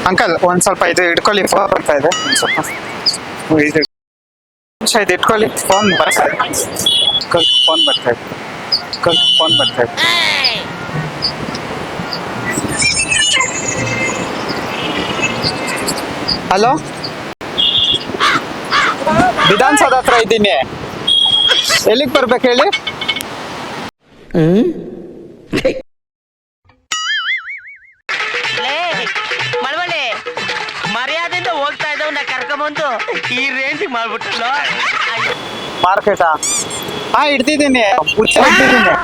Uncle ಒಂದ್ ಸ್ವಲ್ಪ ಇದು ಇಟ್ಕೊಳ್ಳಿ, ಫೋನ್ ಬರ್ತಾ ಇದೆ. ಒಂದ್ ಸ್ವಲ್ಪ ಇದು ನಿಮಿಷ ಇದು ಇಟ್ಕೊಳ್ಳಿ, ಫೋನ್ ಬರ್ತಾ ಇದೆ. ಫೋನ್ ಬರ್ತಾ ಇದೆ, ಫೋನ್ ಬರ್ತಾ ಇದೆ. ಹಲೋ, ವಿಧಾನಸೌಧ ಹತ್ರ ಇದ್ದೀನಿ. ಎಲ್ಲಿಗೆ ಬರ್ಬೇಕು ಹೇಳಿ? ಮಳವಳ್ಳಿ ಮರ್ಯಾದೆಯಿಂದ ಹೋಗ್ತಾ ಇದ್ದವನ್ನ ಕರ್ಕೊಂಬಂದು ಈ ರೇಂಜ್ ಮಾಡ್ಬಿಟ್ಟಲ್ಲ. ಮಾರ್ಕೆಟಾ? ಹಾ, ಇಡ್ತಿದ್ದೀನಿ, ಇಡ್ತಿದ್ದೀನಿ.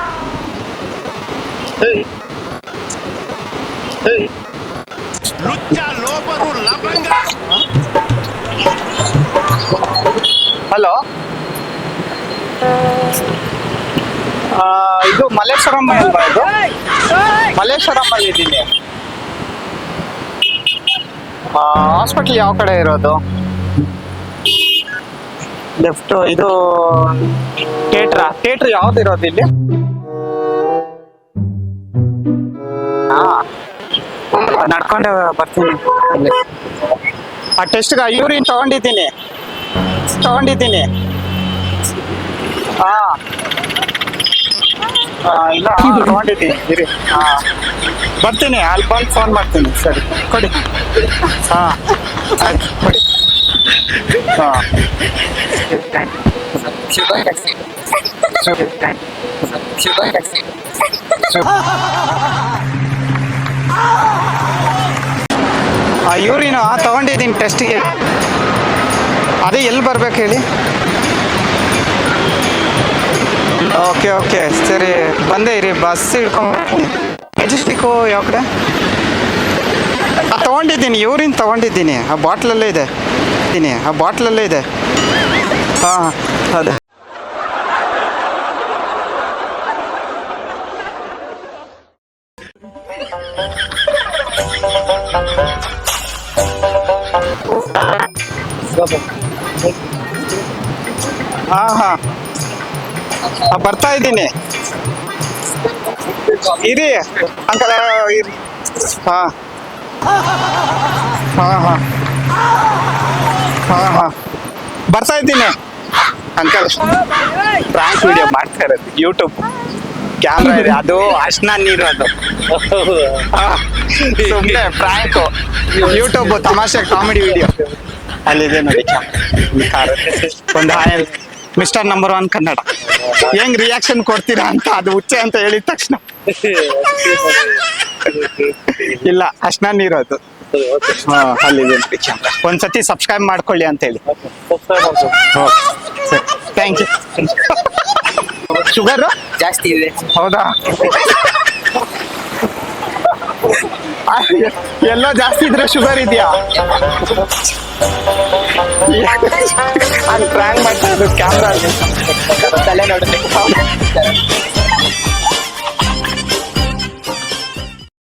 ಹಲೋ, ಇದು ಮಲ್ಲೇಶ್ವರಂ ಅಲ್ವಾ? ಇದು ಮಲ್ಲೇಶ್ವರಂ ಅಲ್ಲಿ ಇದ್ದೀನಿ. ಹಾಸ್ಪಿಟಲ್ ಯಾವ ಕಡೆ ಇರೋದು? ಲೆಫ್ಟ್. ಇದು ಥಿಯೇಟ್ರ್ ಯಾವ್ದು ಇರೋದು ಇಲ್ಲಿ? ನಡ್ಕೊಂಡೆ ಬರ್ತೀನಿ. ಆ ಟೆಸ್ಟ್ಗೆ ಯೂರಿನ್ ತಗೊಂಡಿದ್ದೀನಿ. ಹಾ, ಇಲ್ಲ ತಗೊಂಡಿದ್ದೀನಿ. ಇರಿ, ಬರ್ತೀನಿ. ಅಲ್ಲಿ ಬಂದು ಫೋನ್ ಮಾಡ್ತೀನಿ. ಸರಿ, ಕೊಡಿ. ಹಾ, ಆಯ್ತು, ಕೊಡಿ. ಹಾ, ಯೂರಿನ್ ತಗೊಂಡಿದ್ದೀನಿ ಟೆಸ್ಟಿಗೆ. ಅದೇ ಎಲ್ಲಿ ಬರ್ಬೇಕು ಹೇಳಿ? ಓಕೆ ಸರಿ, ಬಂದೇ ಇರಿ. ಬಸ್ ಹಿಡ್ಕೊಂಡು ಮೆಜೆಸ್ಟಿಕ್ಕು ಯಾವ ಕಡೆ? ತಗೊಂಡಿದ್ದೀನಿ, ಯೂರಿನ್ ತಗೊಂಡಿದ್ದೀನಿ. ಆ ಬಾಟ್ಲಲ್ಲೇ ಇದೆ. ಹಾಂ, ಅದೇ. ಹಾಂ, ಬರ್ತಾ ಇದ್ದೀನಿ. ಇರಿ ಅಂಕಲ್, ಇರಿ. ಹಾಂ, ಬರ್ತಾ ಇದ್ದೀನಿ ಅಂಕಲ್. ಪ್ರಾಂಕ್ ವಿಡಿಯೋ ಮಾಡ್ತಾ ಇರೋದು, ಯೂಟ್ಯೂಬ್ ಕ್ಯಾಮ್ರಾ ಇದೆ, ಅದು ಅರ್ಶನ ನೀರು, ಅದು ಸುಮ್ಮನೆ ಪ್ರಾಂಕು. ಯೂಟ್ಯೂಬ್ ತಮಾಷೆ ಕಾಮಿಡಿ ವಿಡಿಯೋ ಅಲ್ಲಿದೆ ನೋಡಿ. ಒಂದು ಹಾಯ್ ಮಿಸ್ಟರ್ ನಂಬರ್ 1 ಕನ್ನಡ. ಹೆಂಗ್ ರಿಯಾಕ್ಷನ್ ಕೊಡ್ತೀರಾ ಅಂತ, ಅದು ಹುಚ್ಚೆ ಅಂತ ಹೇಳಿದ ತಕ್ಷಣ ಇಲ್ಲ, ಅರ್ಶನ ನೀರು ಅದು. ಅಲ್ಲಿದೆ ನೋಡಿ ಕ್ಯಾಮ್ರಾ. ಒಂದ್ಸತಿ ಸಬ್ಸ್ಕ್ರೈಬ್ ಮಾಡ್ಕೊಳ್ಳಿ ಅಂತ ಹೇಳಿ. Thank you. ಶುಗರ್ ಜಾಸ್ತಿ ಇದೆ. ಹೌದಾ? ಎಲ್ಲೋ ಜಾಸ್ತಿ ಇದ್ರೆ ಶುಗರ್ ಇದೆಯಾ? ಅಲ್ಲಿ ಟ್ರ್ಯಾಕ್ ಮಾಡ್ತಾ ಇದ್ದು ಕ್ಯಾಮ್ರಾ ತಲೆ ನೋಡುತ್ತೆ.